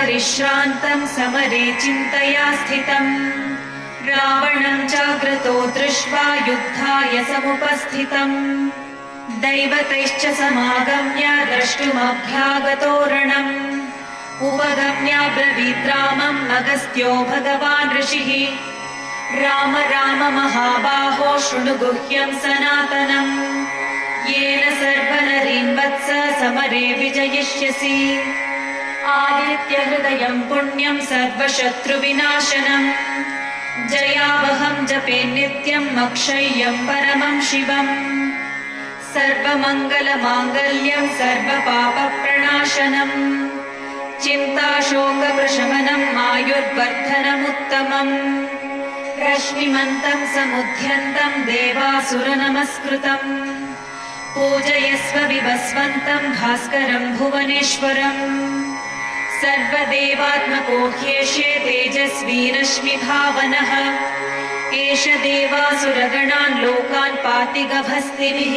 परिश्रान्तं समरे चिन्तया स्थितम् रावणं जाग्रतो दृष्ट्वा युद्धाय समुपस्थितम् दैवतैश्च समागम्य द्रष्टुमभ्यागतो रणम् उपगम्याब्रवीत् रामम् अगस्त्यो भगवान् ऋषिः राम राम महाबाहो शृणु गुह्यं सनातनम् येन सर्वनरीन् वत्स समरे विजयिष्यसि आदित्यहृदयं पुण्यं सर्वशत्रुविनाशनम् जयावहं जपे नित्यम् अक्षय्यं परमं शिवम् सर्वमङ्गलमाङ्गल्यं सर्वपापप्रणाशनम् चिन्ताशोकप्रशमनम् आयुर्वर्धनमुत्तमम् रश्मिमन्तं समुद्यन्तं देवासुरनमस्कृतम् पूजयस्व विवस्वन्तं भास्करं भुवनेश्वरम् सर्वदेवात्मको ह्येषे तेजस्वी रश्मिभावनः एष देवासुरगणान् लोकान् पाति गभस्तिभिः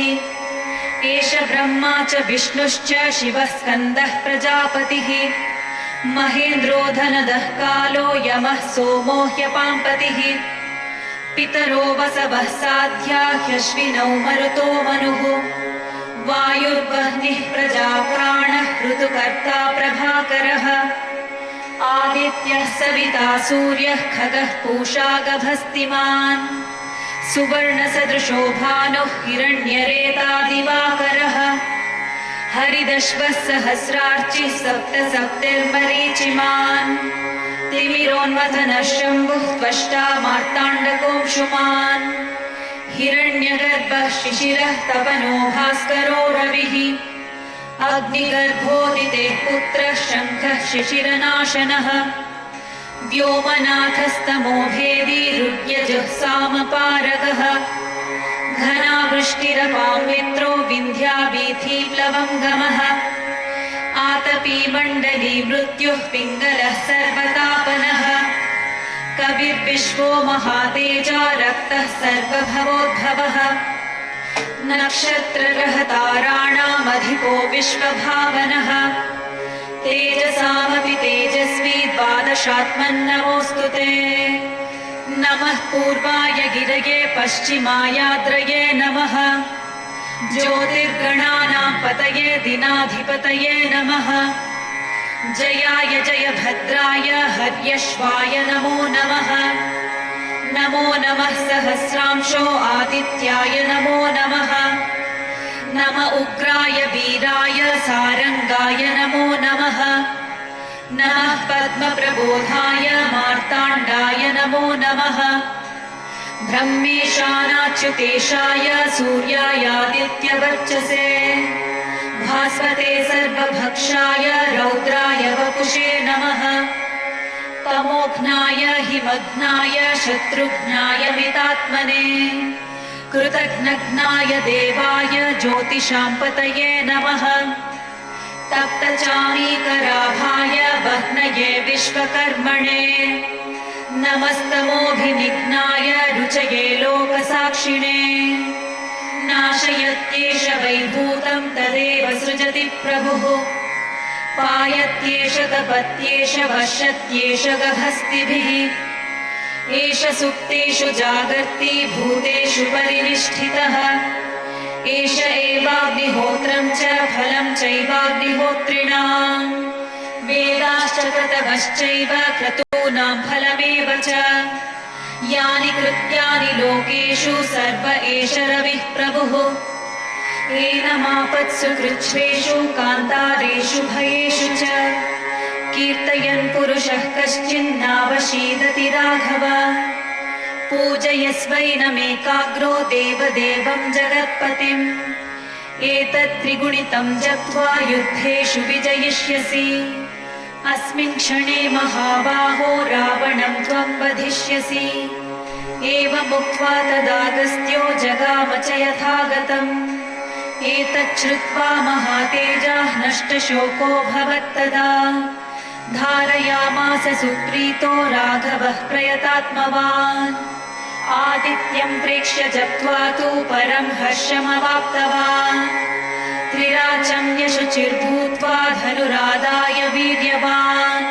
एष ब्रह्मा च विष्णुश्च शिवः स्कन्दः प्रजापतिः महेन्द्रो धनदः कालो यमः सोमो ह्यपाम्पतिः पितरो वसवः साध्या ह्यश्विनौ मरुतो मनुः वायुर्वह्निः प्रजाप्राणः ऋतुकर्ता प्रभाकरः आदित्यः सविता सूर्यः खगः पूषा गभस्तिमान् सुवर्णसदृशो भानुः हिरण्यरेता दिवाकरः हरिदश्वः सहस्रार्चिः सप्त सप्तिर्मरीचिमान् तिमिरोन्मथनः शम्भुः त्वष्टा मार्ताण्डकोऽंशुमान् हिरण्यगर्भः शिशिरः तपनो भास्करो रविः अग्निगर्भोदितेः पुत्रः शङ्खः शिशिरनाशनः व्योमनाथस्तमो भेदी रुद्यजुः सामपारगः घनावृष्टिरपां मित्रो विन्ध्यावीथीप्लवङ्गमः आतपी मण्डली मृत्युः पिङ्गलः सर्वतापनः कविर्विश्वो महातेजा रक्तः सर्वभवोद्भवः नक्षत्रग्रहताराणामधिपो विश्वभावनः तेजसामपि तेजस्वी द्वादशात्मन्नमोऽस्तु ते नमः पूर्वाय गिरये पश्चिमायाद्रये नमः ज्योतिर्गणानां पतये दिनाधिपतये नमः जयाय जयभद्राय हर्यश्वाय नमो नमः नमो नमः सहस्रांशो आदित्याय नमो नमः नम उग्राय वीराय सारंगाय नमो नमः नमः पद्मप्रबोधाय मार्ताण्डाय नमो नमः ब्रह्मेशानाच्युतेशाय सूर्यायादित्यवर्चसे भास्वते सर्वभक्षाय रौद्राय वपुषे नमः तमोघ्नाय हिमघ्नाय शत्रुघ्नाय मितात्मने कृतघ्नघ्नाय देवाय ज्योतिषां पतये नमः तप्तचामीकराभाय वह्नये विश्वकर्मणे नमस्तमोभिनिघ्नाय रुचये लोकसाक्षिणे नाशयत्येष वैभूतं तदेव सृजति प्रभुः पायत्येष तपत्येष वश्यत्येष गभस्तिभिः एष सुप्तेषु जागर्ति भूतेषु परिनिष्ठितः एष एवाग्निहोत्रं च फलं चैवाग्निहोत्रिणाम् वेदाश्च क्रतवश्चैव क्रतूनां फलमेव च यानि कृत्यानि लोकेषु सर्व एष रविः प्रभुः एनमापत्सु कृच्छ्रेषु कान्तारेषु भयेषु च कीर्तयन् पुरुषः कश्चिन्नावशीदति राघव पूजयस्वैनमेकाग्रो देवदेवं जगत्पतिम् एतत्त्रिगुणितं जप्त्वा युद्धेषु विजयिष्यसि अस्मिन् क्षणे महाबाहो रावणं त्वं वधिष्यसि एवमुक्त्वा तदागस्त्यो जगाम च यथागतम् एतच्छ्रुत्वा महातेजाः नष्टशोको भवत्तदा धारयामास सुप्रीतो राघवः प्रयतात्मवान् आदित्यं प्रेक्ष्य जप्त्वा तु परं हर्षमवाप्तवान् त्रिराचम्य शुचिर्भूत्वा धनुरादाय वीर्यवान्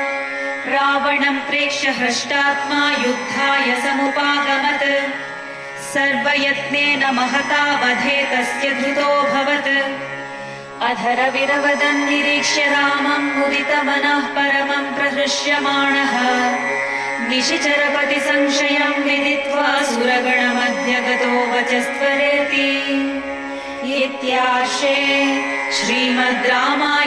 हृष्टात्मा युद्धाय समुपागमत् सर्वयत्नेन महता वधे तस्य धृतोऽभवत् अधरविरवदन् निरीक्ष्य रामं मुदितमनः परमं प्रहृष्यमाणः निशिचरपति संशयं विदित्वा सुरगणमध्य गतो वचस्त्वरेति इत्यार्षे श्रीमद् रामायणे